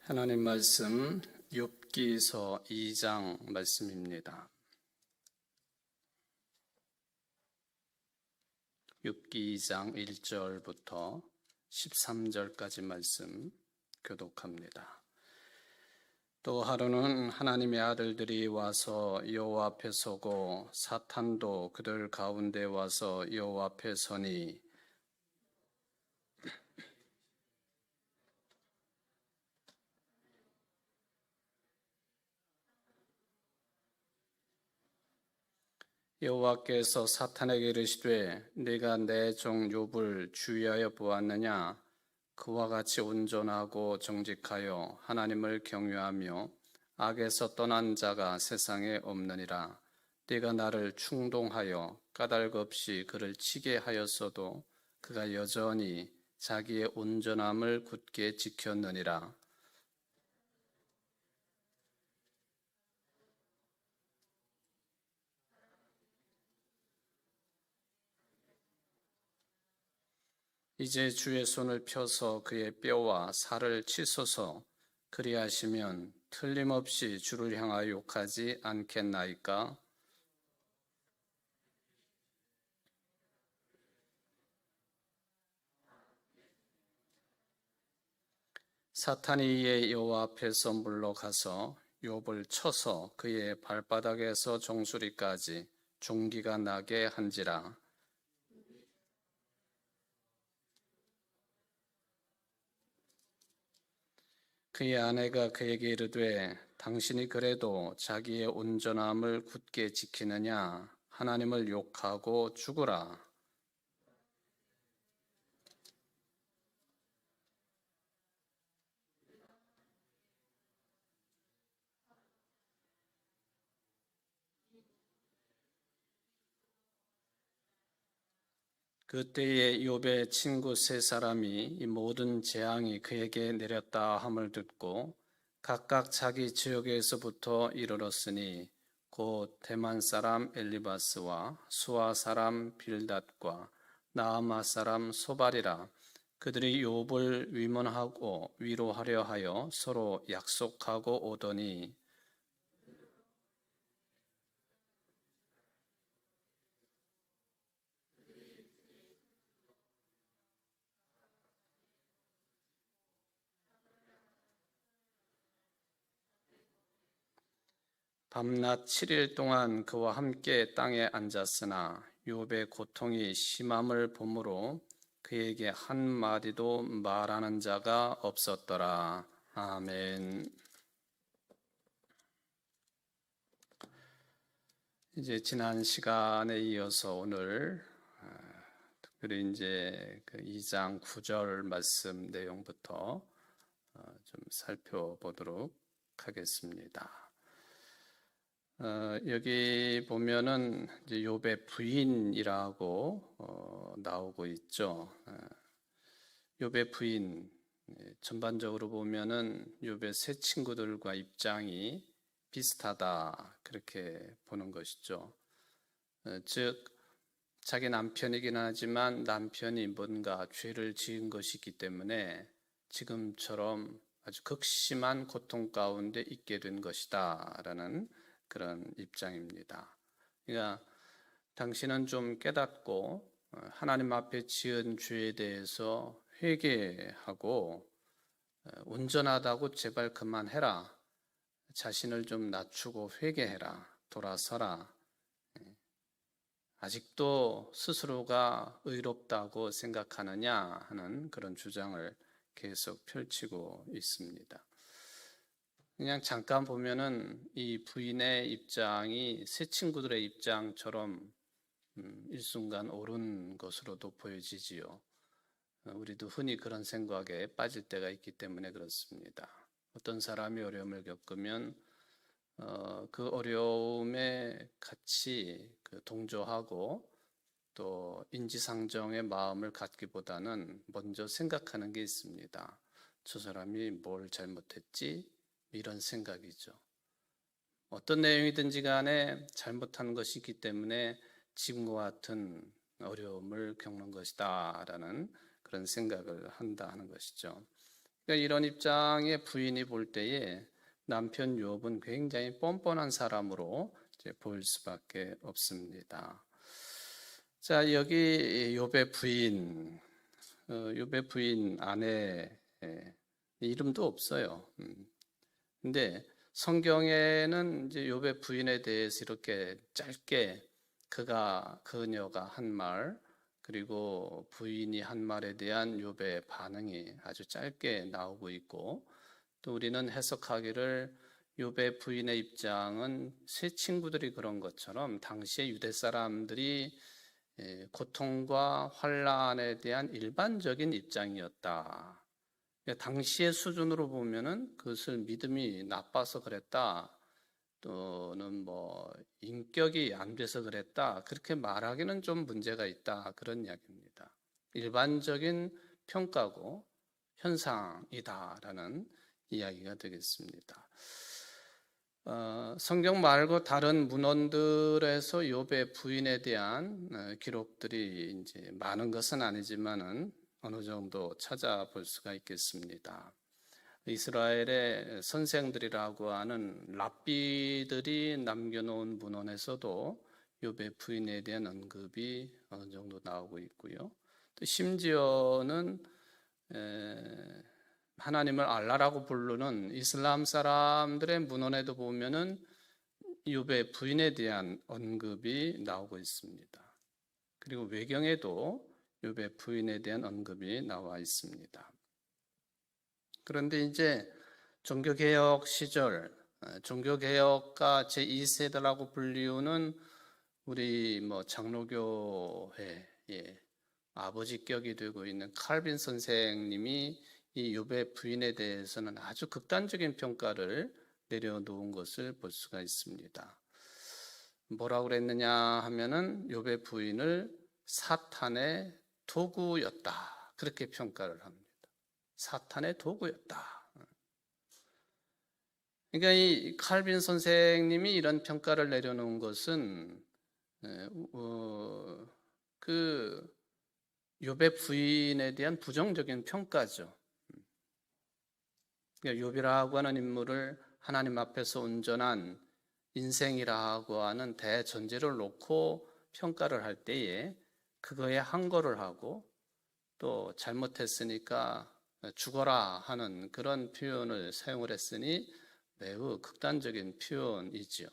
하나님 말씀 욥기서 2장 말씀입니다. 욥기 2장 1절부터 13절까지 말씀 교독합니다. 또 하루는 하나님의 아들들이 와서 여호와 앞에 서고 사탄도 그들 가운데 와서 여호와 앞에 서니 여호와께서 사탄에게 이르시되 네가 내 종 욥을 주의하여 보았느냐? 그와 같이 온전하고 정직하여 하나님을 경외하며 악에서 떠난 자가 세상에 없느니라. 네가 나를 충동하여 까닭 없이 그를 치게 하였어도 그가 여전히 자기의 온전함을 굳게 지켰느니라. 이제 주의 손을 펴서 그의 뼈와 살을 치소서. 그리하시면 틀림없이 주를 향하여 욕하지 않겠나이까? 사탄이 이에 여호와 앞에서 물러가서 욥을 쳐서 그의 발바닥에서 정수리까지 종기가 나게 한지라. 그의 아내가 그에게 이르되 당신이 그래도 자기의 온전함을 굳게 지키느냐? 하나님을 욕하고 죽으라. 그때에 욥의 친구 세 사람이 이 모든 재앙이 그에게 내렸다 함을 듣고 각각 자기 지역에서부터 이르렀으니 곧 대만 사람 엘리바스와 수아 사람 빌닷과 나아마 사람 소발이라. 그들이 욥을 위문하고 위로하려 하여 서로 약속하고 오더니 밤낮 7일 동안 그와 함께 땅에 앉았으나 욥의 고통이 심함을 보므로 그에게 한마디도 말하는 자가 없었더라. 아멘. 이제 지난 시간에 이어서 오늘 특별히 이제 그 2장 9절 말씀 내용부터 좀 살펴보도록 하겠습니다. 여기 보면은 이제 욥의 부인이라고 나오고 있죠. 욥의 부인, 전반적으로 보면은 욥의 세 친구들과 입장이 비슷하다 그렇게 보는 것이죠. 즉 자기 남편이긴 하지만 남편이 뭔가 죄를 지은 것이기 때문에 지금처럼 아주 극심한 고통 가운데 있게 된 것이다라는 그런 입장입니다. 그러니까 당신은 좀 깨닫고 하나님 앞에 지은 죄에 대해서 회개하고 온전하다고 제발 그만해라. 자신을 좀 낮추고 회개해라. 돌아서라. 아직도 스스로가 의롭다고 생각하느냐 하는 그런 주장을 계속 펼치고 있습니다. 그냥 잠깐 보면은 이 부인의 입장이 새 친구들의 입장처럼 일순간 옳은 것으로도 보여지지요. 우리도 흔히 그런 생각에 빠질 때가 있기 때문에 그렇습니다. 어떤 사람이 어려움을 겪으면 그 어려움에 같이 동조하고 또 인지상정의 마음을 갖기보다는 먼저 생각하는 게 있습니다. 저 사람이 뭘 잘못했지? 이런 생각이죠. 어떤 내용이든지 간에 잘못한 것이 있기 때문에 지금과 같은 어려움을 겪는 것이다 라는 그런 생각을 한다 하는 것이죠. 그러니까 이런 입장의 부인이 볼 때에 남편 욥은 굉장히 뻔뻔한 사람으로 이제 보일 수밖에 없습니다. 자, 여기 욥의 부인, 욥의 부인 아내 이름도 없어요. 근데 성경에는 이제 욥의 부인에 대해서 이렇게 짧게 그녀가 한 말, 그리고 부인이 한 말에 대한 욥의 반응이 아주 짧게 나오고 있고, 또 우리는 해석하기를 욥의 부인의 입장은 세 친구들이 그런 것처럼 당시의 유대 사람들이 고통과 환란에 대한 일반적인 입장이었다. 당시의 수준으로 보면은 그것을 믿음이 나빠서 그랬다, 또는 뭐 인격이 안 돼서 그랬다, 그렇게 말하기는 좀 문제가 있다, 그런 이야기입니다. 일반적인 평가고 현상이다라는 이야기가 되겠습니다. 성경 말고 다른 문헌들에서 욥의 부인에 대한 기록들이 이제 많은 것은 아니지만은 어느 정도 찾아볼 수가 있겠습니다. 이스라엘의 선생들이라고 하는 랍비들이 남겨놓은 문헌에서도 욥의 부인에 대한 언급이 어느 정도 나오고 있고요. 또 심지어는 하나님을 알라라고 부르는 이슬람 사람들의 문헌에도 보면은 욥의 부인에 대한 언급이 나오고 있습니다. 그리고 외경에도 욥의 부인에 대한 언급이 나와 있습니다. 그런데 이제 종교개혁 시절, 종교개혁가 제2세대라고 불리우는 우리 장로교회의 아버지격이 되고 있는 칼빈 선생님이 이 욥의 부인에 대해서는 아주 극단적인 평가를 내려놓은 것을 볼 수가 있습니다. 뭐라고 그랬느냐 하면은 욥의 부인을 사탄의 도구였다, 그렇게 평가를 합니다. 사탄의 도구였다. 그러니까 이 칼빈 선생님이 이런 평가를 내려놓은 것은 그 욥의 부인에 대한 부정적인 평가죠. 그러니까 욥이라고 하는 인물을 하나님 앞에서 온전한 인생이라고 하는 대전제를 놓고 평가를 할 때에 그거에 항거를 하고, 또 잘못했으니까 죽어라 하는 그런 표현을 사용을 했으니 매우 극단적인 표현이지요.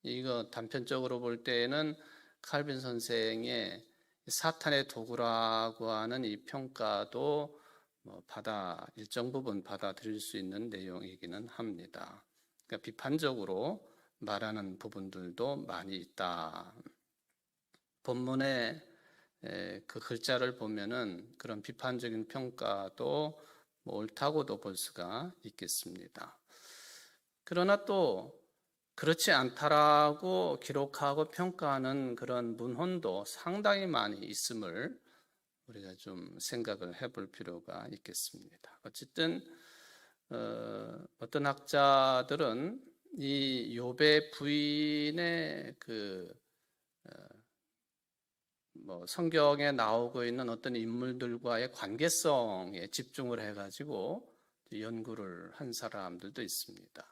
이거 단편적으로 볼 때에는 칼빈 선생의 사탄의 도구라고 하는 이 평가도 일정 부분 받아들일 수 있는 내용이기는 합니다. 그러니까 비판적으로 말하는 부분들도 많이 있다. 본문에 그 글자를 보면은 그런 비판적인 평가도 옳다고도 볼 수가 있겠습니다. 그러나 또 그렇지 않다라고 기록하고 평가하는 그런 문헌도 상당히 많이 있음을 우리가 좀 생각을 해볼 필요가 있겠습니다. 어쨌든 어떤 학자들은 이 욥의 부인의 성경에 나오고 있는 어떤 인물들과의 관계성에 집중을 해가지고 연구를 한 사람들도 있습니다.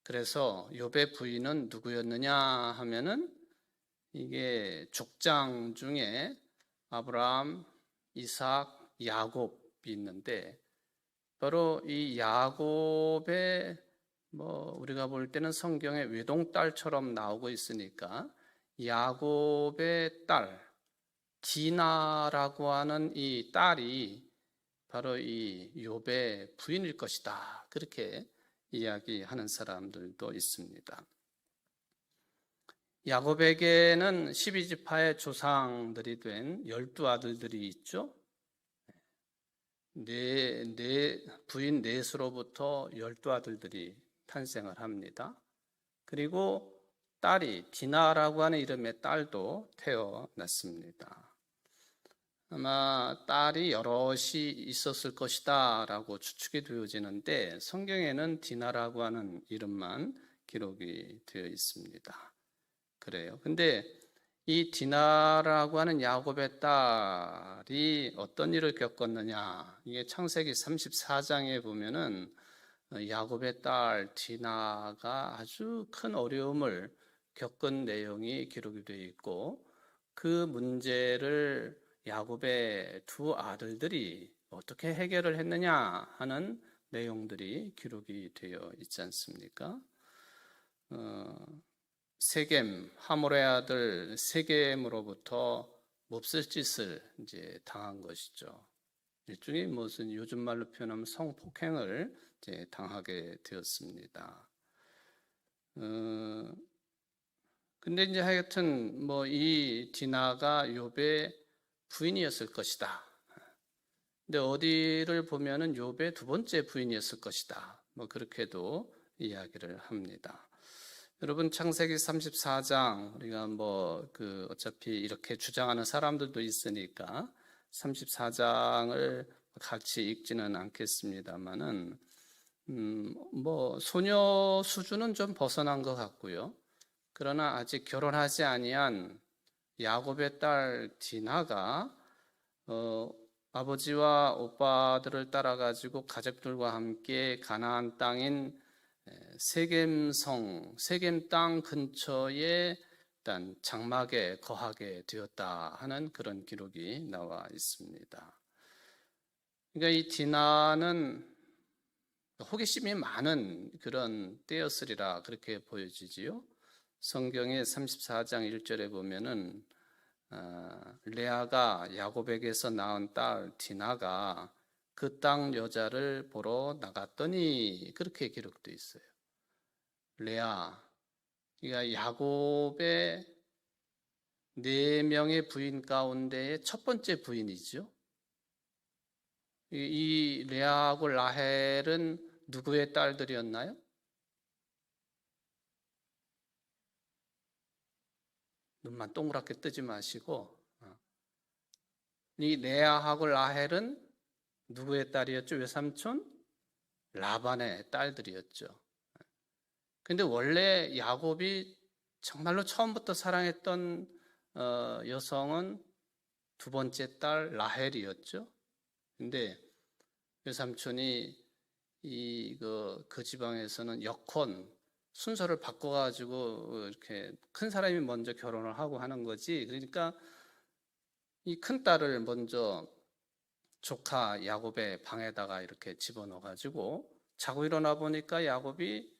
그래서 욥의 부인은 누구였느냐 하면은 이게 족장 중에 아브라함, 이삭, 야곱이 있는데, 바로 이 야곱의 우리가 볼 때는 성경의 외동딸처럼 나오고 있으니까 야곱의 딸 디나라고 하는 이 딸이 바로 이 욥의 부인일 것이다, 그렇게 이야기하는 사람들도 있습니다. 야곱에게는 12지파의 조상들이 된 12아들들이 있죠. 부인 넷으로부터 12아들들이 탄생을 합니다. 그리고 딸이 디나라고 하는 이름의 딸도 태어났습니다. 아마 딸이 여럿이 있었을 것이다 라고 추측이 되어지는데, 성경에는 디나라고 하는 이름만 기록이 되어 있습니다. 그래요. 근데 이 디나라고 하는 야곱의 딸이 어떤 일을 겪었느냐? 이게 창세기 34장에 보면은 야곱의 딸 디나가 아주 큰 어려움을 겪은 내용이 기록이 되어 있고, 그 문제를 야곱의 두 아들들이 어떻게 해결을 했느냐 하는 내용들이 기록이 되어 있지 않습니까? 세겜, 하몰의 아들 세겜으로부터 몹쓸 짓을 이제 당한 것이죠. 일종의 무슨 요즘 말로 표현하면 성폭행을 이제 당하게 되었습니다. 근데 이제 하여튼 뭐 이 디나가 욥의 부인이었을 것이다. 근데 어디를 보면은 욥의 두 번째 부인이었을 것이다. 뭐 그렇게도 이야기를 합니다. 여러분 창세기 34장 우리가 뭐 어차피 이렇게 주장하는 사람들도 있으니까 34장을 같이 읽지는 않겠습니다만은 뭐 소녀 수준은 좀 벗어난 것 같고요. 그러나 아직 결혼하지 아니한 야곱의 딸 디나가 아버지와 오빠들을 따라 가지고 가족들과 함께 가나안 땅인 세겜 땅 근처에 일단 장막에 거하게 되었다 하는 그런 기록이 나와 있습니다. 그러니까 이 디나는 호기심이 많은 그런 때였으리라 그렇게 보여지지요. 성경의 34장 1절에 보면은 레아가 야곱에게서 낳은 딸 디나가 그 땅 여자를 보러 나갔더니 그렇게 기록되어 있어요. 레아, 그러니까 야곱의 4명의 부인 가운데의 첫 번째 부인이죠. 이 레아하고 라헬은 누구의 딸들이었나요? 눈만 동그랗게 뜨지 마시고, 이 레아하고 라헬은 누구의 딸이었죠? 외삼촌? 라반의 딸들이었죠. 근데 원래 야곱이 정말로 처음부터 사랑했던 여성은 두 번째 딸 라헬이었죠. 근데 외삼촌이 그 지방에서는 여권 순서를 바꿔가지고 이렇게 큰 사람이 먼저 결혼을 하고 하는 거지. 그러니까 이 큰 딸을 먼저 조카 야곱의 방에다가 이렇게 집어넣어가지고 자고 일어나 보니까 야곱이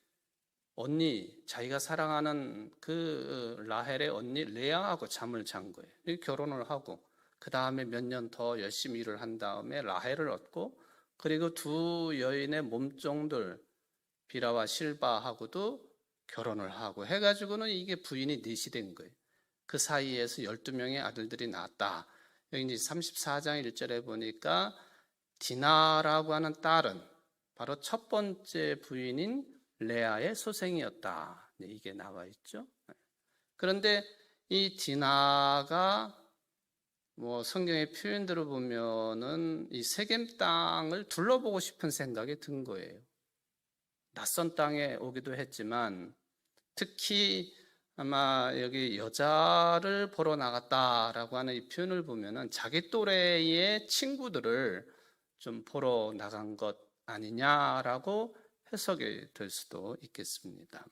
자기가 사랑하는 그 라헬의 언니 레아하고 잠을 잔 거예요. 결혼을 하고 그 다음에 몇 년 더 열심히 일을 한 다음에 라헬을 얻고, 그리고 두 여인의 몸종들 비라와 실바하고도 결혼을 하고 해가지고는 이게 부인이 넷이 된 거예요. 그 사이에서 12명의 아들들이 낳았다. 여기 이제 34장 1절에 보니까 디나라고 하는 딸은 바로 첫 번째 부인인 레아의 소생이었다. 이게 나와 있죠. 그런데 이 디나가 뭐 성경의 표현들을 보면은 이 세겜 땅을 둘러보고 싶은 생각이 든 거예요. 낯선 땅에 오기도 했지만 특히 아마 여기 여자를 보러 나갔다라고 하는 이 표현을 보면은 자기 또래의 친구들을 좀 보러 나간 것 아니냐라고 해석이 될 수도 있겠습니다.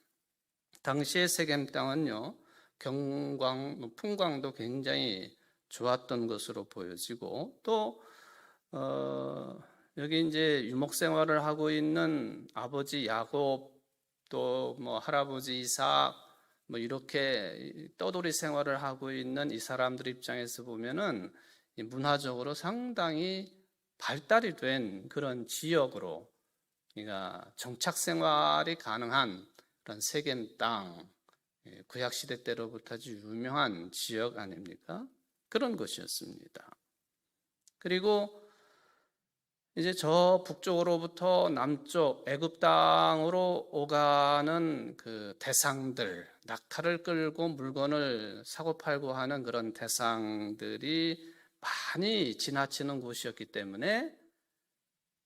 당시의 세겜 땅은요, 풍광도 굉장히 좋았던 것으로 보여지고, 또 여기 이제 유목 생활을 하고 있는 아버지 야곱, 또 뭐 할아버지 이삭, 뭐 이렇게 떠돌이 생활을 하고 있는 이 사람들 입장에서 보면은 문화적으로 상당히 발달이 된 그런 지역으로, 그러니까 정착 생활이 가능한 그런 세겜 땅, 구약 시대 때로부터 아주 유명한 지역 아닙니까? 그런 것이었습니다. 그리고 이제 저 북쪽으로부터 남쪽 애굽 땅으로 오가는 그 대상들, 낙타를 끌고 물건을 사고 팔고 하는 그런 대상들이 많이 지나치는 곳이었기 때문에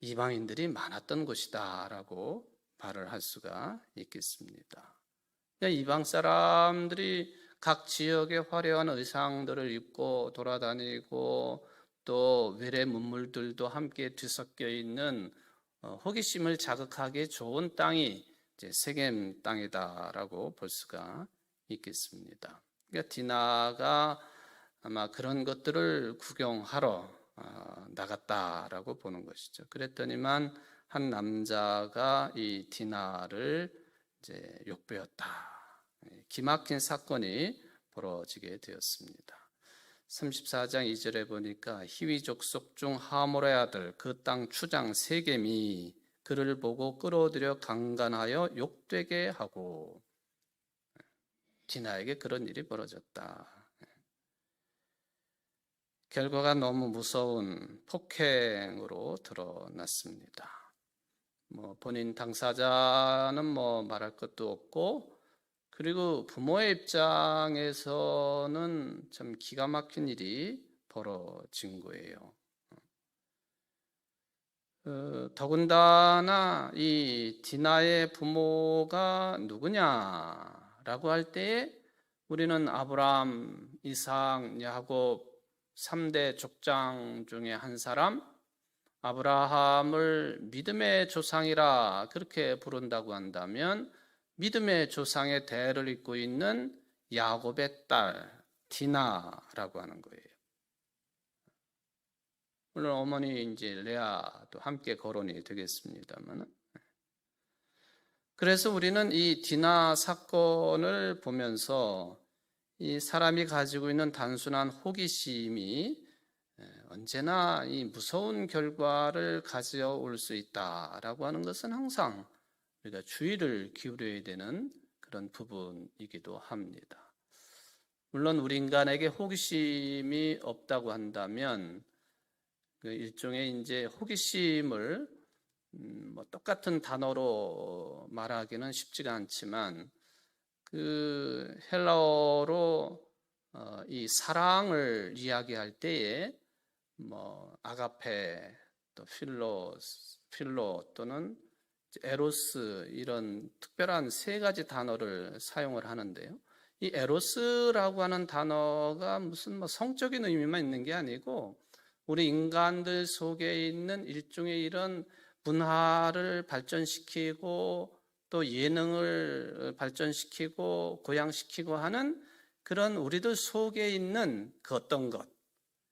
이방인들이 많았던 곳이다라고 말을 할 수가 있겠습니다. 이방 사람들이 각 지역의 화려한 의상들을 입고 돌아다니고 또 외래 문물들도 함께 뒤섞여 있는 호기심을 자극하기 좋은 땅이 이제 세겜 땅이다라고 볼 수가 있겠습니다. 그러니까 디나가 아마 그런 것들을 구경하러 나갔다라고 보는 것이죠. 그랬더니만 한 남자가 이 디나를 이제 욕배었다. 기막힌 사건이 벌어지게 되었습니다. 34장 2절에 보니까 히위 족속 중 하몰의 아들 그 땅 추장 세겜이 그를 보고 끌어들여 강간하여 욕되게 하고, 디나에게 그런 일이 벌어졌다. 결과가 너무 무서운 폭행으로 드러났습니다. 본인 당사자는 말할 것도 없고, 그리고 부모의 입장에서는 참 기가 막힌 일이 벌어진 거예요. 더군다나 이 디나의 부모가 누구냐라고 할 때에 우리는 아브라함, 이삭, 야곱 3대 족장 중에 한 사람, 아브라함을 믿음의 조상이라 그렇게 부른다고 한다면 믿음의 조상의 대를 잇고 있는 야곱의 딸 디나라고 하는 거예요. 물론 어머니 이제 레아도 함께 거론이 되겠습니다만, 그래서 우리는 이 디나 사건을 보면서 이 사람이 가지고 있는 단순한 호기심이 언제나 이 무서운 결과를 가져올 수 있다라고 하는 것은 항상 우리가 주의를 기울여야 되는 그런 부분이기도 합니다. 물론 우리 인간에게 호기심이 없다고 한다면 그 일종의 이제 호기심을 똑같은 단어로 말하기는 쉽지가 않지만 그 헬라어로 이 사랑을 이야기할 때에 아가페, 또 필로 또는 에로스 이런 특별한 세 가지 단어를 사용을 하는데요. 이 에로스라고 하는 단어가 무슨 성적인 의미만 있는 게 아니고 우리 인간들 속에 있는 일종의 이런 문화를 발전시키고 또 예능을 발전시키고 고양시키고 하는 그런 우리들 속에 있는 그 어떤 것,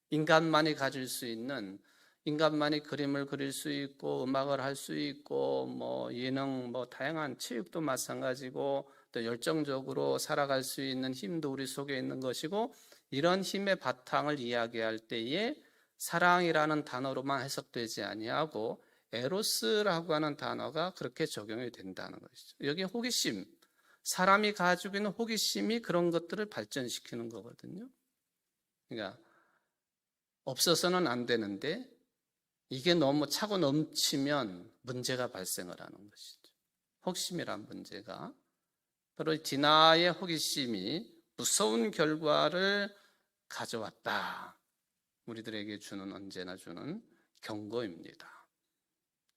인간만이 가질 수 있는, 인간만이 그림을 그릴 수 있고 음악을 할 수 있고 예능 다양한 체육도 마찬가지고 또 열정적으로 살아갈 수 있는 힘도 우리 속에 있는 것이고, 이런 힘의 바탕을 이야기할 때에 사랑이라는 단어로만 해석되지 아니하고 에로스라고 하는 단어가 그렇게 적용이 된다는 것이죠. 여기 호기심, 사람이 가지고 있는 호기심이 그런 것들을 발전시키는 거거든요. 그러니까 없어서는 안 되는데 이게 너무 차고 넘치면 문제가 발생을 하는 것이죠. 호기심이란 문제가 바로 디나의 호기심이 무서운 결과를 가져왔다. 우리들에게 언제나 주는 경고입니다.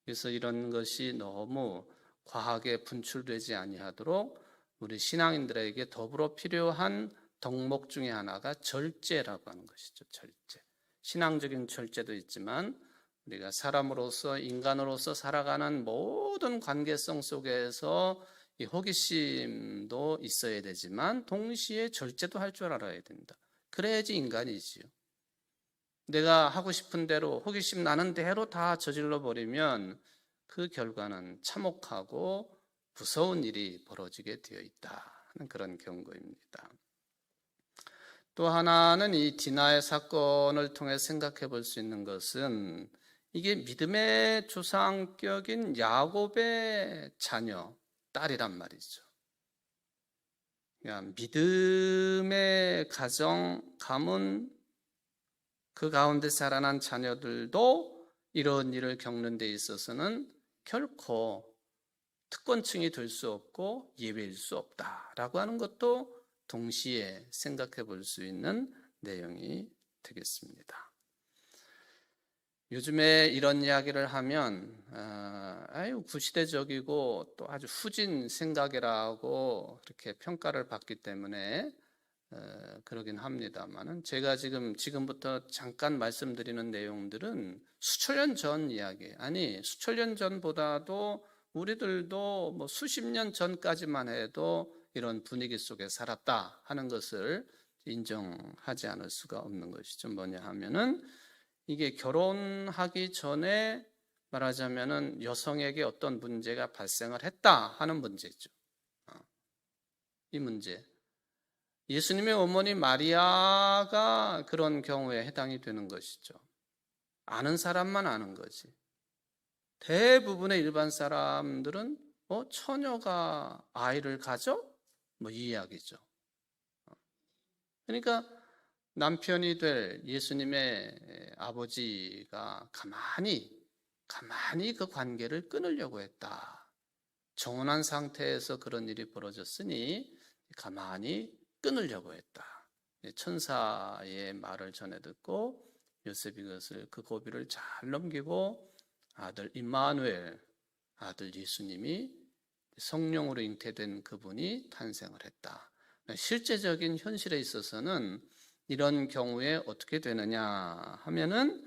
그래서 이런 것이 너무 과하게 분출되지 아니하도록 우리 신앙인들에게 더불어 필요한 덕목 중에 하나가 절제라고 하는 것이죠. 절제. 신앙적인 절제도 있지만 우리가 사람으로서, 인간으로서 살아가는 모든 관계성 속에서 이 호기심도 있어야 되지만 동시에 절제도 할 줄 알아야 된다. 그래야지 인간이지요. 내가 하고 싶은 대로, 호기심 나는 대로 다 저질러 버리면 그 결과는 참혹하고 무서운 일이 벌어지게 되어 있다 하는 그런 경고입니다. 또 하나는 이 디나의 사건을 통해 생각해 볼 수 있는 것은 이게 믿음의 조상격인 야곱의 자녀, 딸이란 말이죠. 그러니까 믿음의 가정, 가문, 그 가운데 자라난 자녀들도 이런 일을 겪는 데 있어서는 결코 특권층이 될 수 없고 예외일 수 없다라고 하는 것도 동시에 생각해 볼 수 있는 내용이 되겠습니다. 요즘에 이런 이야기를 하면 구시대적이고 또 아주 후진 생각이라고 그렇게 평가를 받기 때문에 그러긴 합니다만은 제가 지금부터 잠깐 말씀드리는 내용들은 수천 년 전 이야기, 아니 수천 년 전보다도 우리들도 뭐 수십 년 전까지만 해도 이런 분위기 속에 살았다 하는 것을 인정하지 않을 수가 없는 것이죠. 뭐냐 하면은 이게 결혼하기 전에 말하자면은 여성에게 어떤 문제가 발생을 했다 하는 문제죠. 이 문제. 예수님의 어머니 마리아가 그런 경우에 해당이 되는 것이죠. 아는 사람만 아는 거지. 대부분의 일반 사람들은 처녀가 아이를 가져? 뭐 이 이야기죠. 그러니까 남편이 될 예수님의 아버지가 가만히 그 관계를 끊으려고 했다. 정혼한 상태에서 그런 일이 벌어졌으니 가만히 끊으려고 했다. 천사의 말을 전해 듣고 요셉이 그 고비를 잘 넘기고 아들 임마누엘, 아들 예수님이 성령으로 잉태된 그분이 탄생을 했다. 실제적인 현실에 있어서는 이런 경우에 어떻게 되느냐 하면은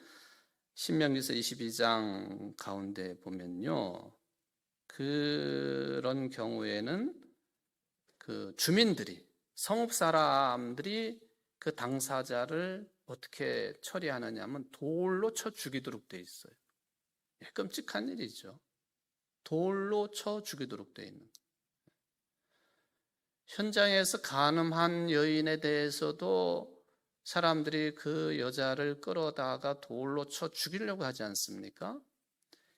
신명기서 22장 가운데 보면요, 그런 경우에는 그 주민들이, 성읍 사람들이 그 당사자를 어떻게 처리하느냐 하면 돌로 쳐 죽이도록 돼 있어요. 끔찍한 일이죠. 돌로 쳐 죽이도록 돼 있는. 현장에서 간음한 여인에 대해서도 사람들이 그 여자를 끌어다가 돌로 쳐 죽이려고 하지 않습니까?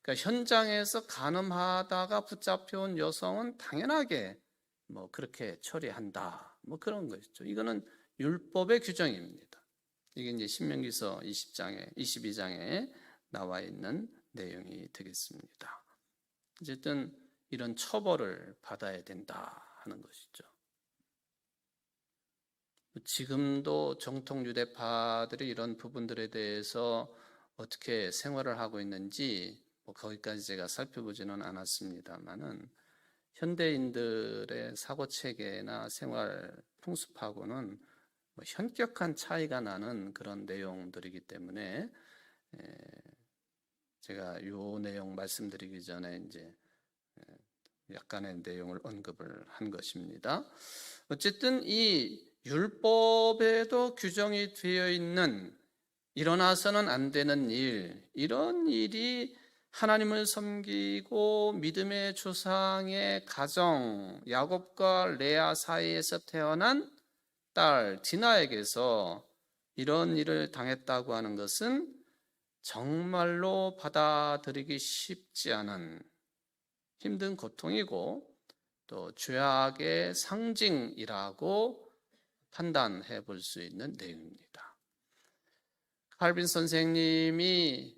그러니까 현장에서 간음하다가 붙잡혀온 여성은 당연하게 뭐 그렇게 처리한다. 뭐 그런 것이죠. 이거는 율법의 규정입니다. 이게 이제 신명기서 22장에 나와 있는 내용이 되겠습니다. 어쨌든 이런 처벌을 받아야 된다 하는 것이죠. 지금도 정통 유대파들이 이런 부분들에 대해서 어떻게 생활을 하고 있는지 뭐 거기까지 제가 살펴보지는 않았습니다만은 현대인들의 사고 체계나 생활 풍습하고는 뭐 현격한 차이가 나는 그런 내용들이기 때문에 제가 이 내용 말씀드리기 전에 이제 약간의 내용을 언급을 한 것입니다. 어쨌든 이 율법에도 규정이 되어 있는 일어나서는 안 되는 일, 이런 일이 하나님을 섬기고 믿음의 조상의 가정, 야곱과 레아 사이에서 태어난 딸 디나에게서 이런 일을 당했다고 하는 것은 정말로 받아들이기 쉽지 않은 힘든 고통이고 또 죄악의 상징이라고 판단해 볼 수 있는 내용입니다. 칼빈 선생님이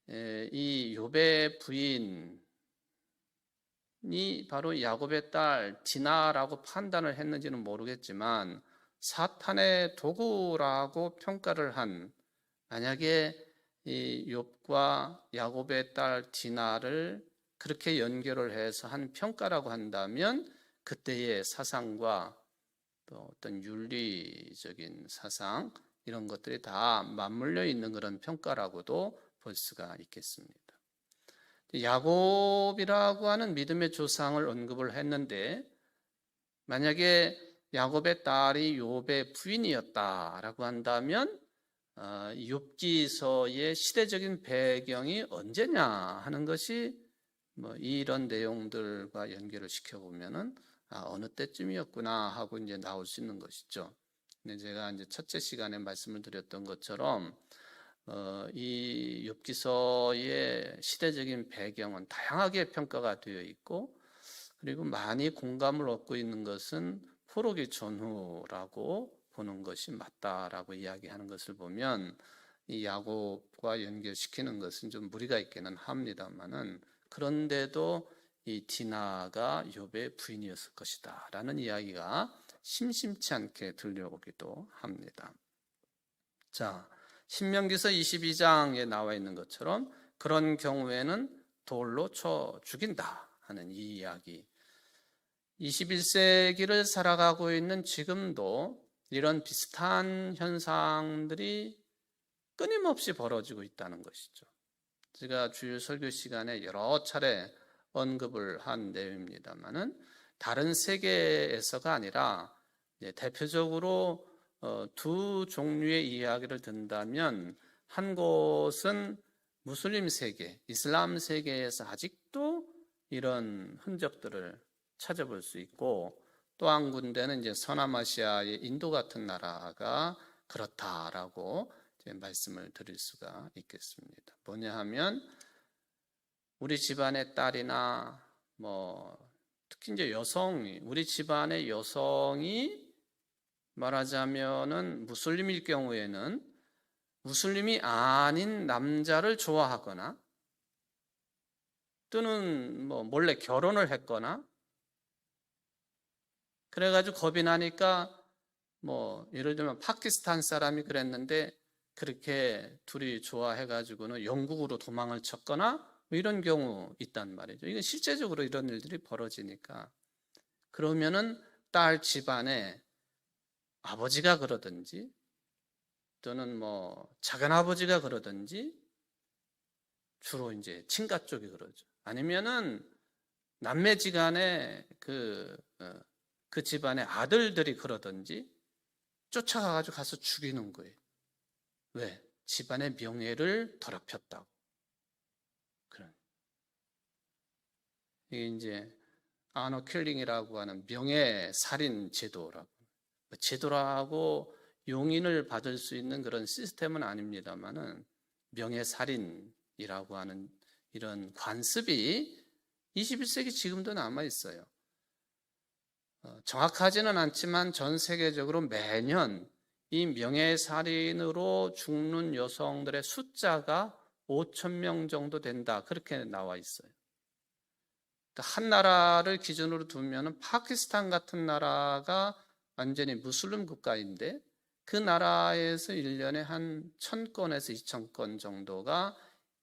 이 욥의 부인이 바로 야곱의 딸 디나라고 판단을 했는지는 모르겠지만 사탄의 도구라고 평가를 한, 만약에 이 욥과 야곱의 딸 디나를 그렇게 연결을 해서 한 평가라고 한다면 그때의 사상과 또 어떤 윤리적인 사상 이런 것들이 다 맞물려 있는 그런 평가라고도 볼 수가 있겠습니다. 야곱이라고 하는 믿음의 조상을 언급을 했는데 만약에 야곱의 딸이 욥의 부인이었다라고 한다면 욥기서의 시대적인 배경이 언제냐 하는 것이 뭐 이런 내용들과 연결을 시켜보면은 어느 때쯤이었구나 하고 이제 나올 수 있는 것이죠. 근데 제가 이제 첫째 시간에 말씀을 드렸던 것처럼 이 욥기서의 시대적인 배경은 다양하게 평가가 되어 있고 그리고 많이 공감을 얻고 있는 것은 포로기 전후라고 보는 것이 맞다라고 이야기하는 것을 보면 이 야곱과 연결시키는 것은 좀 무리가 있기는 합니다만은 그런데도 이 디나가 욥의 부인이었을 것이다 라는 이야기가 심심치 않게 들려오기도 합니다. 자, 신명기서 22장에 나와 있는 것처럼 그런 경우에는 돌로 쳐 죽인다 하는 이 이야기, 21세기를 살아가고 있는 지금도 이런 비슷한 현상들이 끊임없이 벌어지고 있다는 것이죠. 제가 주일 설교 시간에 여러 차례 언급을 한 내용입니다만은 다른 세계에서가 아니라 대표적으로 두 종류의 이야기를 든다면 한 곳은 무슬림 세계, 이슬람 세계에서 아직도 이런 흔적들을 찾아볼 수 있고, 또 한 군데는 이제 서남아시아의 인도 같은 나라가 그렇다라고 이제 말씀을 드릴 수가 있겠습니다. 뭐냐 하면 우리 집안의 딸이나 특히 이제 우리 집안의 여성이 말하자면은 무슬림일 경우에는 무슬림이 아닌 남자를 좋아하거나 또는 몰래 결혼을 했거나 그래가지고 겁이 나니까 예를 들면 파키스탄 사람이 그랬는데 그렇게 둘이 좋아해가지고는 영국으로 도망을 쳤거나 이런 경우 있단 말이죠. 이건 실제적으로 이런 일들이 벌어지니까 그러면은 딸 집안에 아버지가 그러든지 또는 작은 아버지가 그러든지 주로 이제 친가 쪽이 그러죠. 아니면은 남매지간에 그 집안의 아들들이 그러든지 쫓아가가지고 가서 죽이는 거예요. 왜? 집안의 명예를 더럽혔다고. 이게 이제 아너 킬링이라고 하는 명예살인 제도라고. 제도라고 용인을 받을 수 있는 그런 시스템은 아닙니다만은 명예살인이라고 하는 이런 관습이 21세기 지금도 남아 있어요. 정확하지는 않지만 전 세계적으로 매년 이 명예살인으로 죽는 여성들의 숫자가 5천 명 정도 된다. 그렇게 나와 있어요. 한 나라를 기준으로 두면 파키스탄 같은 나라가 완전히 무슬림 국가인데 그 나라에서 1년에 한 1,000건에서 2,000건 정도가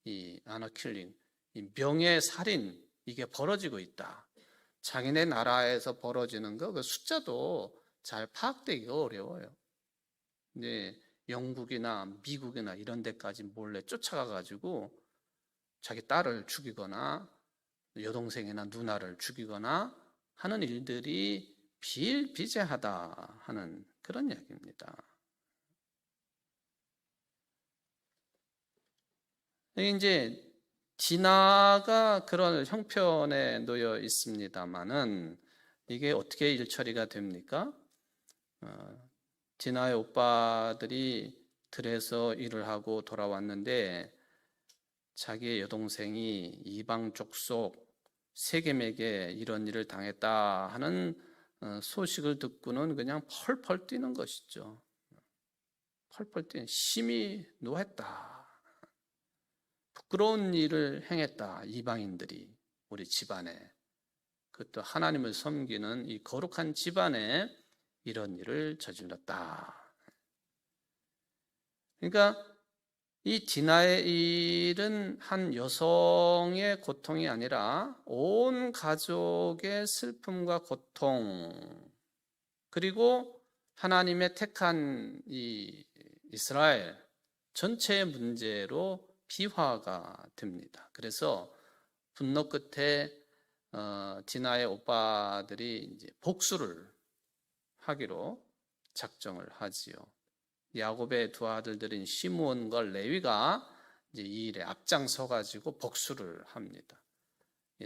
이 아너킬링, 이 명예살인 이게 벌어지고 있다. 자기네 나라에서 벌어지는 그 숫자도 잘 파악되기가 어려워요. 이제 영국이나 미국이나 이런 데까지 몰래 쫓아가가지고 자기 딸을 죽이거나 여동생이나 누나를 죽이거나 하는 일들이 비일비재하다 하는 그런 이야기입니다. 이제 디나가 그런 형편에 놓여 있습니다만은 이게 어떻게 일처리가 됩니까? 디나의 오빠들이 들에서 일을 하고 돌아왔는데 자기의 여동생이 이방 족속 세겜에게 이런 일을 당했다 하는 소식을 듣고는 그냥 펄펄 뛰는 것이죠. 펄펄 뛰는 심히 노했다. 부끄러운 일을 행했다. 이방인들이 우리 집안에, 그것도 하나님을 섬기는 이 거룩한 집안에 이런 일을 저질렀다. 그러니까 이 디나의 일은 한 여성의 고통이 아니라 온 가족의 슬픔과 고통, 그리고 하나님의 택한 이 이스라엘 전체의 문제로 비화가 됩니다. 그래서 분노 끝에 디나의 오빠들이 이제 복수를 하기로 작정을 하지요. 야곱의 두 아들들인 시므온과 레위가 이제 이 일에 앞장서 가지고 복수를 합니다.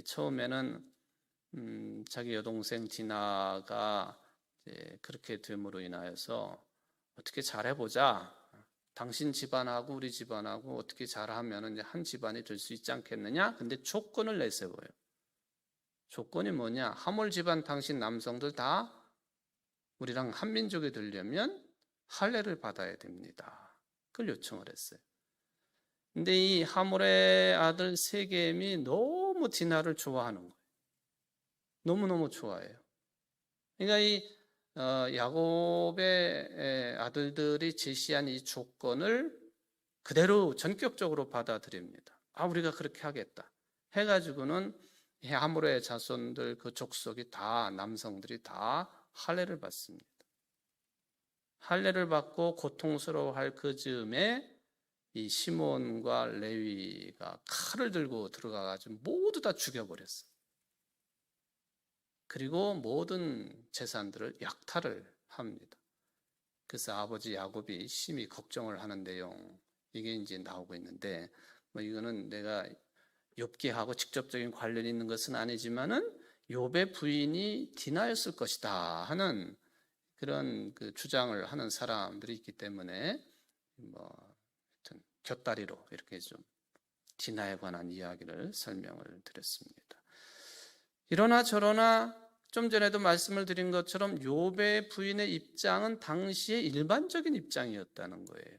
처음에는 자기 여동생 디나가 이제 그렇게 됨으로 인하여서 어떻게 잘해보자. 당신 집안하고 우리 집안하고 어떻게 잘하면 이제 한 집안이 될 수 있지 않겠느냐? 근데 조건을 내세워요. 조건이 뭐냐? 하몰 집안 당신 남성들 다 우리랑 한 민족이 되려면 할례를 받아야 됩니다. 그걸 요청을 했어요. 근데 이 하몰의 아들 세겜이 너무 디나를 좋아하는 거예요. 너무너무 좋아해요. 그러니까 이 야곱의 아들들이 제시한 이 조건을 그대로 전격적으로 받아들입니다. 우리가 그렇게 하겠다 해가지고는 하몰의 자손들 그 족속이 다 남성들이 다 할례를 받습니다. 할례를 받고 고통스러워할 그 즈음에 이 시몬과 레위가 칼을 들고 들어가가지고 모두 다 죽여버렸어. 그리고 모든 재산들을 약탈을 합니다. 그래서 아버지 야곱이 심히 걱정을 하는 내용, 이게 이제 나오고 있는데, 뭐 이거는 내가 욥기하고 직접적인 관련이 있는 것은 아니지만은 욥의 부인이 디나였을 것이다 하는 그런 그 주장을 하는 사람들이 있기 때문에 뭐 하여튼 곁다리로 이렇게 좀 디나에 관한 이야기를 설명을 드렸습니다. 이러나 저러나 좀 전에도 말씀을 드린 것처럼 욥의 부인의 입장은 당시의 일반적인 입장이었다는 거예요.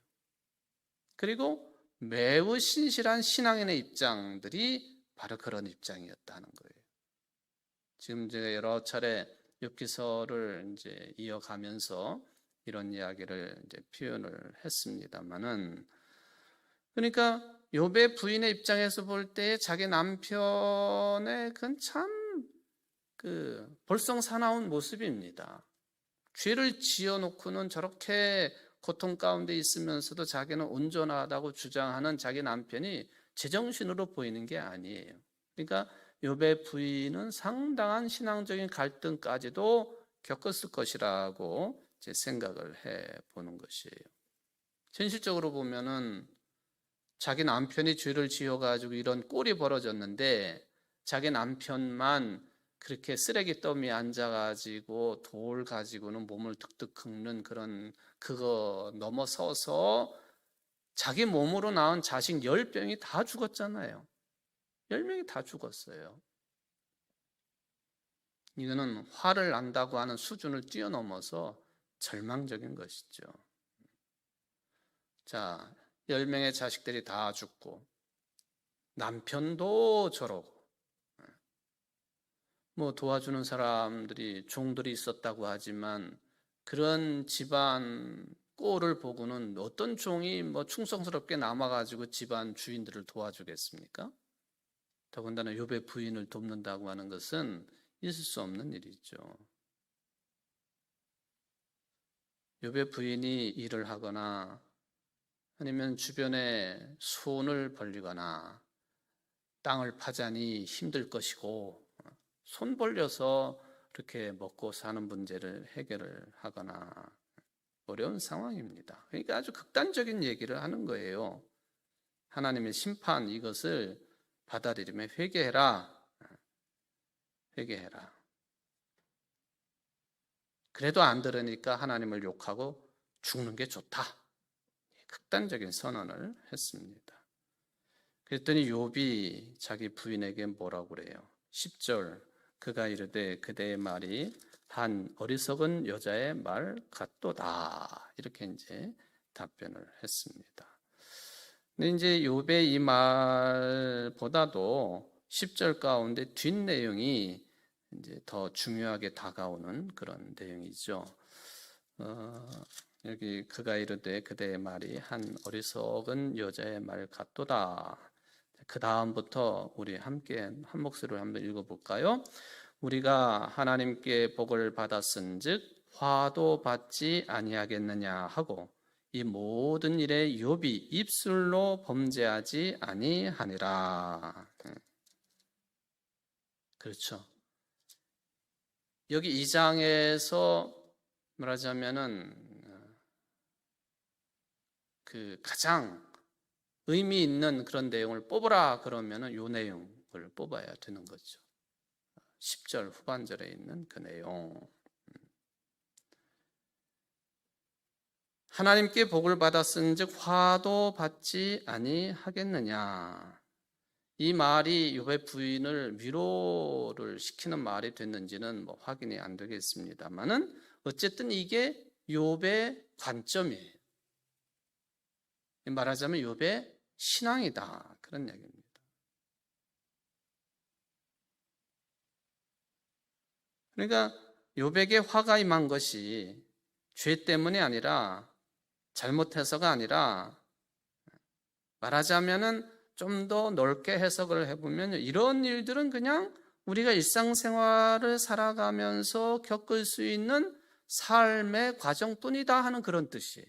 그리고 매우 신실한 신앙인의 입장들이 바로 그런 입장이었다는 거예요. 지금 제가 여러 차례 욥기서를 이제 이어가면서 이런 이야기를 이제 표현을 했습니다만은, 그러니까 욥의 부인의 입장에서 볼 때 자기 남편의 그건 참 볼썽사나운 모습입니다. 죄를 지어놓고는 저렇게 고통 가운데 있으면서도 자기는 온전하다고 주장하는 자기 남편이 제정신으로 보이는 게 아니에요. 그러니까 욥의 부인은 상당한 신앙적인 갈등까지도 겪었을 것이라고 제 생각을 해보는 것이에요. 현실적으로 보면은 자기 남편이 죄를 지어가지고 이런 꼴이 벌어졌는데 자기 남편만 그렇게 쓰레기 더미에 앉아가지고 돌 가지고는 몸을 득득 긁는 그거 넘어서서 자기 몸으로 낳은 자식 10명이 다 죽었잖아요. 10명이 다 죽었어요. 이거는 화를 난다고 하는 수준을 뛰어넘어서 절망적인 것이죠. 자, 10명의 자식들이 다 죽고 남편도 저러고 뭐 도와주는 사람들이 종들이 있었다고 하지만 그런 집안 꼴을 보고는 어떤 종이 뭐 충성스럽게 남아가지고 집안 주인들을 도와주겠습니까? 더군다나 욥의 부인을 돕는다고 하는 것은 있을 수 없는 일이죠. 욥의 부인이 일을 하거나 아니면 주변에 손을 벌리거나 땅을 파자니 힘들 것이고 손 벌려서 그렇게 먹고 사는 문제를 해결을 하거나 어려운 상황입니다. 그러니까 아주 극단적인 얘기를 하는 거예요. 하나님의 심판, 이것을 받아들이며 회개해라. 회개해라. 그래도 안 들으니까 하나님을 욕하고 죽는 게 좋다. 극단적인 선언을 했습니다. 그랬더니 욥이 자기 부인에게 뭐라고 그래요? 10절, 그가 이르되 그대의 말이 한 어리석은 여자의 말 같도다. 이렇게 이제 답변을 했습니다. 근데 이제 욥의 이 말보다도 10절 가운데 뒷내용이 이제 더 중요하게 다가오는 그런 내용이죠. 여기 그가 이르되 그대의 말이 한 어리석은 여자의 말 같도다. 그 다음부터 우리 함께 한 목소리로 한번 읽어볼까요? 우리가 하나님께 복을 받았은즉 화도 받지 아니하겠느냐 하고 이 모든 일에 욥이 입술로 범죄하지 아니하니라. 그렇죠. 여기 2장에서 말하자면은 그 가장 의미 있는 그런 내용을 뽑으라 그러면은 요 내용을 뽑아야 되는 거죠. 10절 후반절에 있는 그 내용. 하나님께 복을 받았은즉 화도 받지 아니하겠느냐. 이 말이 욥의 부인을 위로를 시키는 말이 됐는지는 뭐 확인이 안 되겠습니다만은 어쨌든 이게 욥의 관점이에요. 말하자면 욥의 신앙이다, 그런 얘기입니다. 그러니까 욥에게 화가 임한 것이 죄 때문이 아니라 잘못해서가 아니라 말하자면은 좀 더 넓게 해석을 해보면 이런 일들은 그냥 우리가 일상생활을 살아가면서 겪을 수 있는 삶의 과정뿐이다 하는 그런 뜻이에요.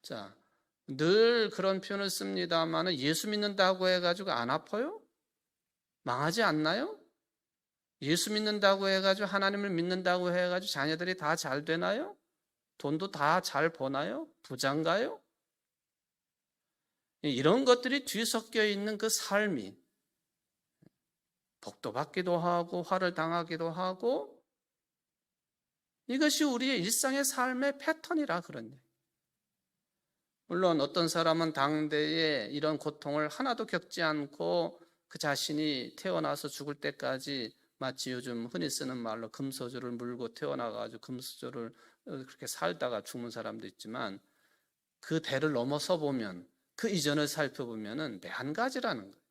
자, 늘 그런 표현을 씁니다만 예수 믿는다고 해가지고 안 아파요? 망하지 않나요? 예수 믿는다고 해가지고 하나님을 믿는다고 해가지고 자녀들이 다 잘 되나요? 돈도 다 잘 버나요? 부자인가요? 이런 것들이 뒤섞여 있는 그 삶이 복도 받기도 하고 화를 당하기도 하고 이것이 우리의 일상의 삶의 패턴이라 그런 얘기예요. 물론 어떤 사람은 당대에 이런 고통을 하나도 겪지 않고 그 자신이 태어나서 죽을 때까지 마치 요즘 흔히 쓰는 말로 금소주를 물고 태어나가지고 금소주를 그렇게 살다가 죽는 사람도 있지만 그 대를 넘어서 보면 그 이전을 살펴보면은 한 가지라는 거예요.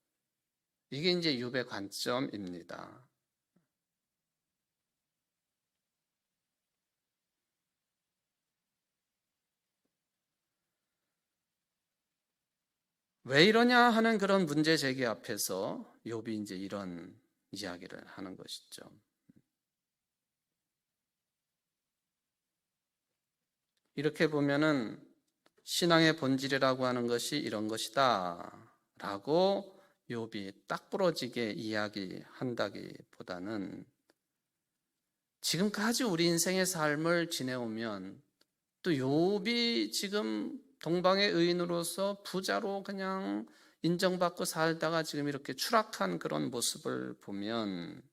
이게 이제 욥의 관점입니다. 왜 이러냐 하는 그런 문제 제기 앞에서 욥이 이제 이런 이야기를 하는 것이죠. 이렇게 보면은 신앙의 본질이라고 하는 것이 이런 것이다 라고 욥이 딱 부러지게 이야기한다기보다는 지금까지 우리 인생의 삶을 지내오면 또 욥이 지금 동방의 의인으로서 부자로 그냥 인정받고 살다가 지금 이렇게 추락한 그런 모습을 보면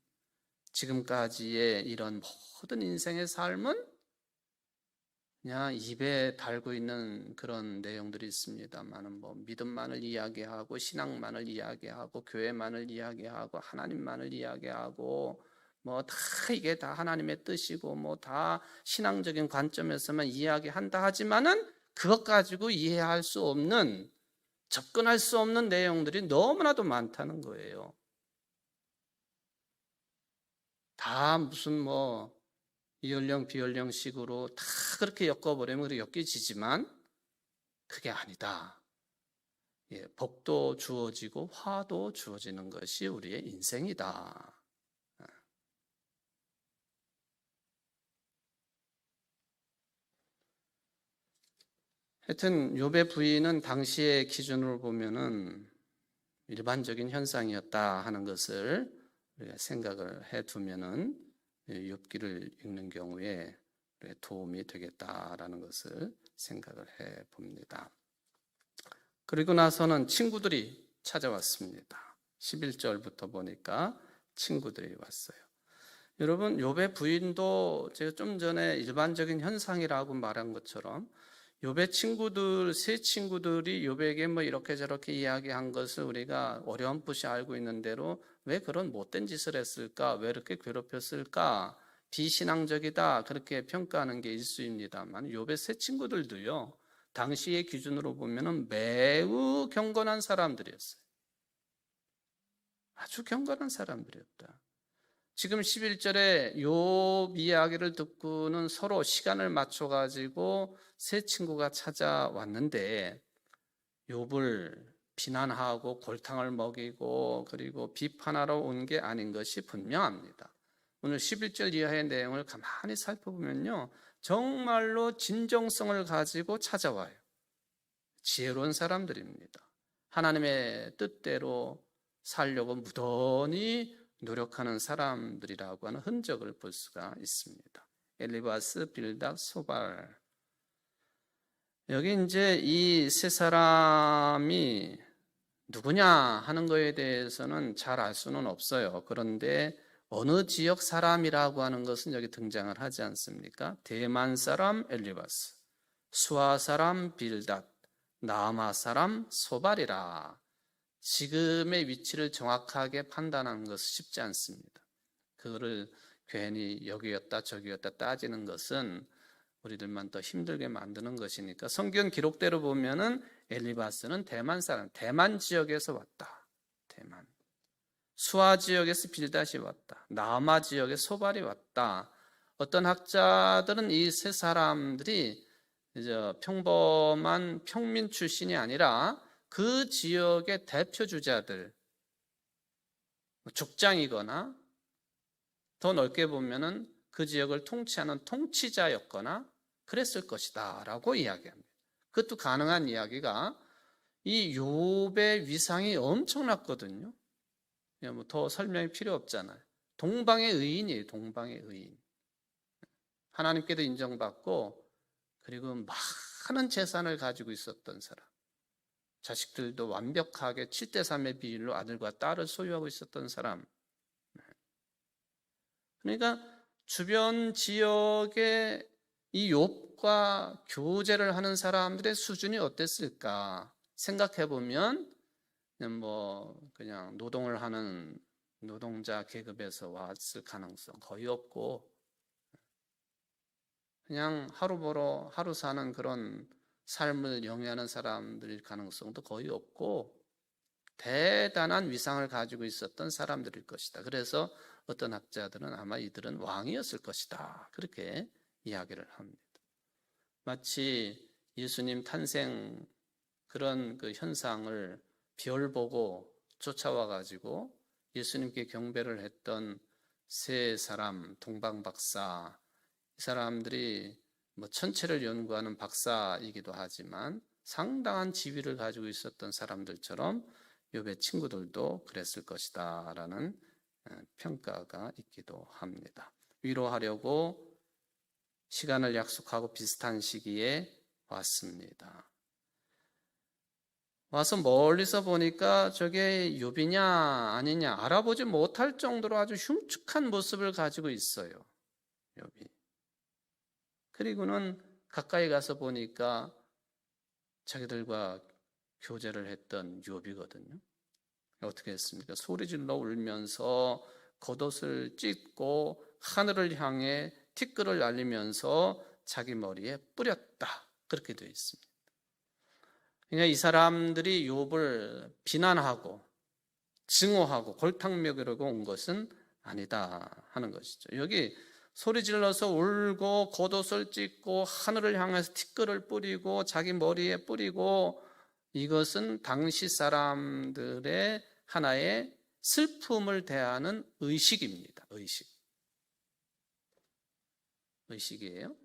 지금까지의 이런 모든 인생의 삶은 그냥 입에 달고 있는 그런 내용들이 있습니다만은 뭐 믿음만을 이야기하고 신앙만을 이야기하고 교회만을 이야기하고 하나님만을 이야기하고 뭐 다 이게 다 하나님의 뜻이고 뭐 다 신앙적인 관점에서만 이야기한다 하지만은 그것 가지고 이해할 수 없는 접근할 수 없는 내용들이 너무나도 많다는 거예요. 다 무슨 뭐 이연령 비연령식으로 다 그렇게 엮어버리면 그렇게 엮여지지만 그게 아니다. 복도 주어지고 화도 주어지는 것이 우리의 인생이다. 하여튼 욥의 부인은 당시의 기준으로 보면은 일반적인 현상이었다 하는 것을 우리가 생각을 해두면은 욥기를 읽는 경우에 도움이 되겠다라는 것을 생각을 해 봅니다. 그리고 나서는 친구들이 찾아왔습니다. 11절부터 보니까 친구들이 왔어요. 여러분, 욥의 부인도 제가 좀 전에 일반적인 현상이라고 말한 것처럼 욥의 친구들, 세 친구들이 욥에게 뭐 이렇게 저렇게 이야기한 것을 우리가 어렴풋이 알고 있는 대로 왜 그런 못된 짓을 했을까? 왜 이렇게 괴롭혔을까? 비신앙적이다. 그렇게 평가하는 게 일수입니다만 욥의 세 친구들도요. 당시의 기준으로 보면은 매우 경건한 사람들이었어요. 아주 경건한 사람들이었다. 지금 11절에 욥 이야기를 듣고는 서로 시간을 맞춰 가지고 세 친구가 찾아왔는데 욥을 비난하고 골탕을 먹이고 그리고 비판하러 온 게 아닌 것이 분명합니다. 오늘 11절 이하의 내용을 가만히 살펴보면요. 정말로 진정성을 가지고 찾아와요. 지혜로운 사람들입니다. 하나님의 뜻대로 살려고 무던히 노력하는 사람들이라고 하는 흔적을 볼 수가 있습니다. 엘리바스, 빌닷, 소발. 여기 이제 이 세 사람이 누구냐 하는 거에 대해서는 잘 알 수는 없어요. 그런데 어느 지역 사람이라고 하는 것은 여기 등장을 하지 않습니까? 대만 사람 엘리바스, 수아 사람 빌닷, 나아마 사람 소발이라. 지금의 위치를 정확하게 판단하는 것은 쉽지 않습니다. 그거를 괜히 여기였다 저기였다 따지는 것은 우리들만 더 힘들게 만드는 것이니까 성경 기록대로 보면은 엘리바스는 대만 사람, 대만 지역에서 왔다. 대만. 수아 지역에서 빌닷이 왔다. 나아마 지역에 소발이 왔다. 어떤 학자들은 이 세 사람들이 이제 평범한 평민 출신이 아니라 그 지역의 대표 주자들, 족장이거나 더 넓게 보면은 그 지역을 통치하는 통치자였거나 그랬을 것이다 라고 이야기합니다. 그것도 가능한 이야기가 이 욥의 위상이 엄청났거든요. 뭐 더 설명이 필요 없잖아요. 동방의 의인이에요. 동방의 의인. 하나님께도 인정받고 그리고 많은 재산을 가지고 있었던 사람. 자식들도 완벽하게 7대3의 비율로 아들과 딸을 소유하고 있었던 사람. 그러니까 주변 지역에 이 욥과 교제를 하는 사람들의 수준이 어땠을까 생각해 보면 그냥 노동을 하는 노동자 계급에서 왔을 가능성 거의 없고 그냥 하루 벌어 하루 사는 그런 삶을 영위하는 사람들일 가능성도 거의 없고 대단한 위상을 가지고 있었던 사람들일 것이다. 그래서 어떤 학자들은 아마 이들은 왕이었을 것이다. 그렇게 이야기를 합니다. 마치 예수님 탄생 그런 그 현상을 별 보고 쫓아와 가지고 예수님께 경배를 했던 세 사람, 동방박사, 이 사람들이 천체를 연구하는 박사이기도 하지만 상당한 지위를 가지고 있었던 사람들처럼 욥의 친구들도 그랬을 것이다 라는 평가가 있기도 합니다. 위로하려고 시간을 약속하고 비슷한 시기에 왔습니다. 와서 멀리서 보니까 저게 욥이냐 아니냐 알아보지 못할 정도로 아주 흉측한 모습을 가지고 있어요. 욥이. 그리고는 가까이 가서 보니까 자기들과 교제를 했던 욥이거든요. 어떻게 했습니까? 소리질러 울면서 겉옷을 찢고 하늘을 향해 티끌을 날리면서 자기 머리에 뿌렸다. 그렇게 되어 있습니다. 그러니까 이 사람들이 욥을 비난하고 증오하고 골탕 먹이려고 온 것은 아니다 하는 것이죠. 여기 소리 질러서 울고 겉옷을 찢고 하늘을 향해서 티끌을 뿌리고 자기 머리에 뿌리고 이것은 당시 사람들의 하나의 슬픔을 대하는 의식입니다. 의식이에요.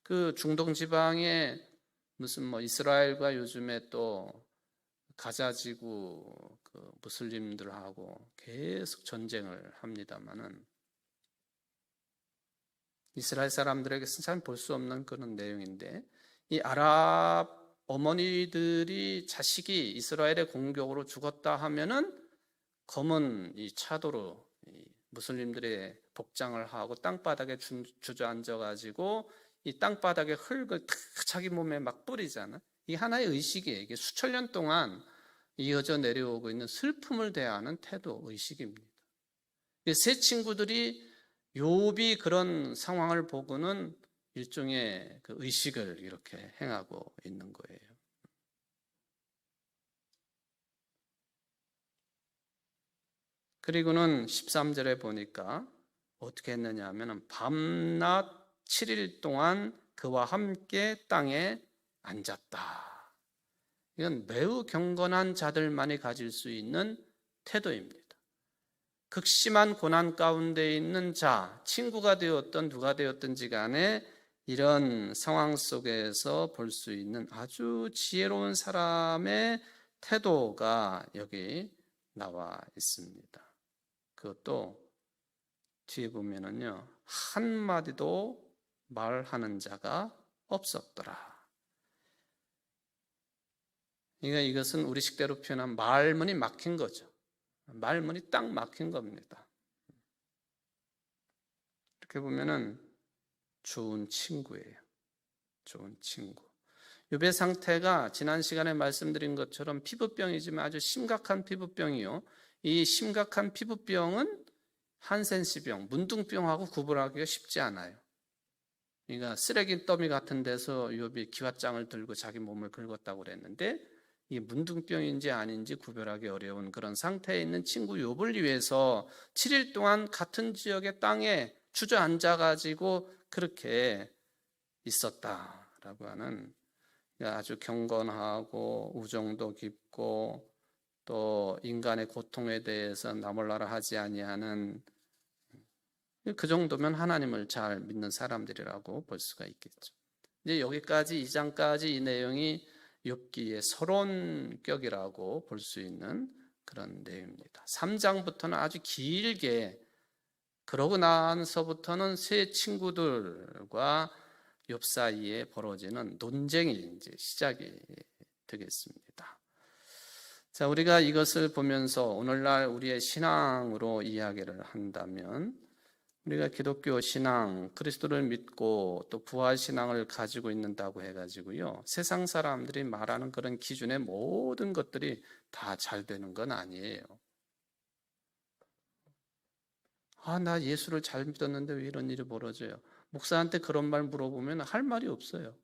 그 중동 지방에 무슨 이스라엘과 요즘에 또 가자지구 그 무슬림들하고 계속 전쟁을 합니다만은 이스라엘 사람들에게서 참 볼 수 없는 그런 내용인데 이 아랍 어머니들이 자식이 이스라엘의 공격으로 죽었다 하면은 검은 이 차도로 이 무슬림들의 복장을 하고 땅바닥에 주저앉아 가지고 이 땅바닥에 흙을 탁 자기 몸에 막 뿌리잖아. 이 하나의 의식이에요. 이게 수천 년 동안 이어져 내려오고 있는 슬픔을 대하는 태도, 의식입니다. 세 친구들이 욥이 그런 상황을 보고는 일종의 그 의식을 이렇게 행하고 있는 거예요. 그리고는 13절에 보니까 어떻게 했느냐 하면 밤낮 7일 동안 그와 함께 땅에 앉았다. 이건 매우 경건한 자들만이 가질 수 있는 태도입니다. 극심한 고난 가운데 있는 자, 친구가 되었던 누가 되었든지 간에 이런 상황 속에서 볼 수 있는 아주 지혜로운 사람의 태도가 여기 나와 있습니다. 그것도 뒤에 보면은요, 한마디도 말하는 자가 없었더라. 그러니까 이것은 우리 식대로 표현한 말문이 막힌 거죠. 말문이 딱 막힌 겁니다. 이렇게 보면은 좋은 친구예요. 좋은 친구. 욥의 상태가 지난 시간에 말씀드린 것처럼 피부병이지만 아주 심각한 피부병이요. 이 심각한 피부병은 한센시병, 문둥병하고 구분하기가 쉽지 않아요. 그러니까 쓰레기 더미 같은 데서 욥이 기왓장을 들고 자기 몸을 긁었다고 그랬는데 이 문둥병인지 아닌지 구별하기 어려운 그런 상태에 있는 친구 욥을 위해서 7일 동안 같은 지역의 땅에 주저앉아 가지고 그렇게 있었다라고 하는 아주 경건하고 우정도 깊고 또 인간의 고통에 대해서 나몰라라 하지 아니하는 그 정도면 하나님을 잘 믿는 사람들이라고 볼 수가 있겠죠. 이제 여기까지 2장까지 이 내용이 욥기의 서론격이라고 볼 수 있는 그런 내용입니다. 3장부터는 아주 길게, 그러고 나서부터는 세 친구들과 욥 사이에 벌어지는 논쟁이 이제 시작이 되겠습니다. 자, 우리가 이것을 보면서 오늘날 우리의 신앙으로 이야기를 한다면, 우리가 기독교 신앙, 그리스도를 믿고 또 부활 신앙을 가지고 있는다고 해가지고요, 세상 사람들이 말하는 그런 기준의 모든 것들이 다 잘 되는 건 아니에요. 나 예수를 잘 믿었는데 왜 이런 일이 벌어져요? 목사한테 그런 말 물어보면 할 말이 없어요.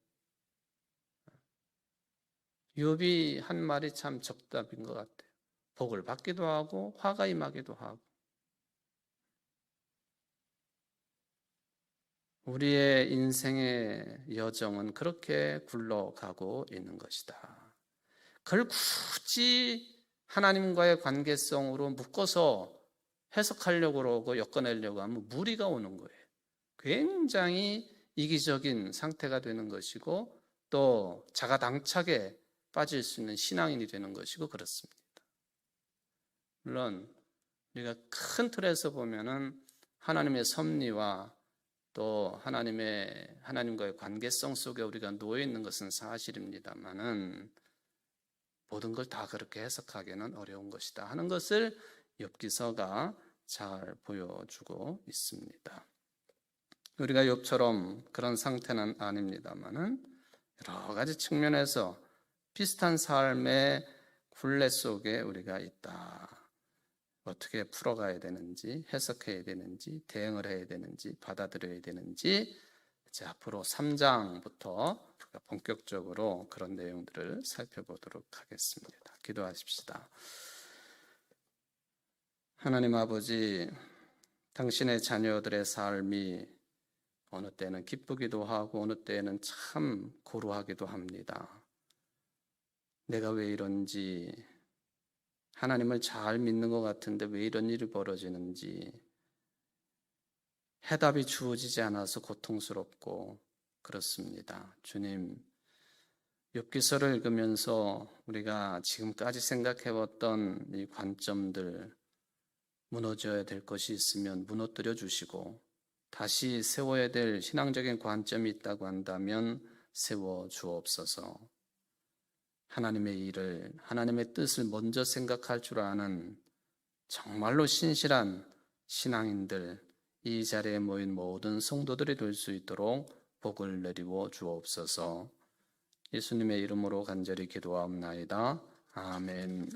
욥이 한 말이 참 적답인 것 같아요. 복을 받기도 하고 화가 임하기도 하고. 우리의 인생의 여정은 그렇게 굴러가고 있는 것이다. 그걸 굳이 하나님과의 관계성으로 묶어서 해석하려고 그러고 엮어내려고 하면 무리가 오는 거예요. 굉장히 이기적인 상태가 되는 것이고 또 자가당착에 빠질 수 있는 신앙인이 되는 것이고 그렇습니다. 물론 우리가 큰 틀에서 보면은 하나님의 섭리와 또 하나님과의 관계성 속에 우리가 놓여 있는 것은 사실입니다만은 모든 걸 다 그렇게 해석하기는 어려운 것이다 하는 것을 욥기서가 잘 보여주고 있습니다. 우리가 욥처럼 그런 상태는 아닙니다만은 여러 가지 측면에서 비슷한 삶의 굴레 속에 우리가 있다. 어떻게 풀어가야 되는지, 해석해야 되는지, 대응을 해야 되는지, 받아들여야 되는지, 이제 앞으로 3장부터 본격적으로 그런 내용들을 살펴보도록 하겠습니다. 기도하십시다. 하나님 아버지, 당신의 자녀들의 삶이 어느 때는 기쁘기도 하고 어느 때는 참 고루하기도 합니다. 내가 왜 이런지, 하나님을 잘 믿는 것 같은데 왜 이런 일이 벌어지는지, 해답이 주어지지 않아서 고통스럽고 그렇습니다. 주님, 욥기서를 읽으면서 우리가 지금까지 생각해왔던 이 관점들, 무너져야 될 것이 있으면 무너뜨려 주시고 다시 세워야 될 신앙적인 관점이 있다고 한다면 세워 주옵소서. 하나님의 일을, 하나님의 뜻을 먼저 생각할 줄 아는 정말로 신실한 신앙인들, 이 자리에 모인 모든 성도들이 될 수 있도록 복을 내리워 주옵소서. 예수님의 이름으로 간절히 기도하옵나이다. 아멘.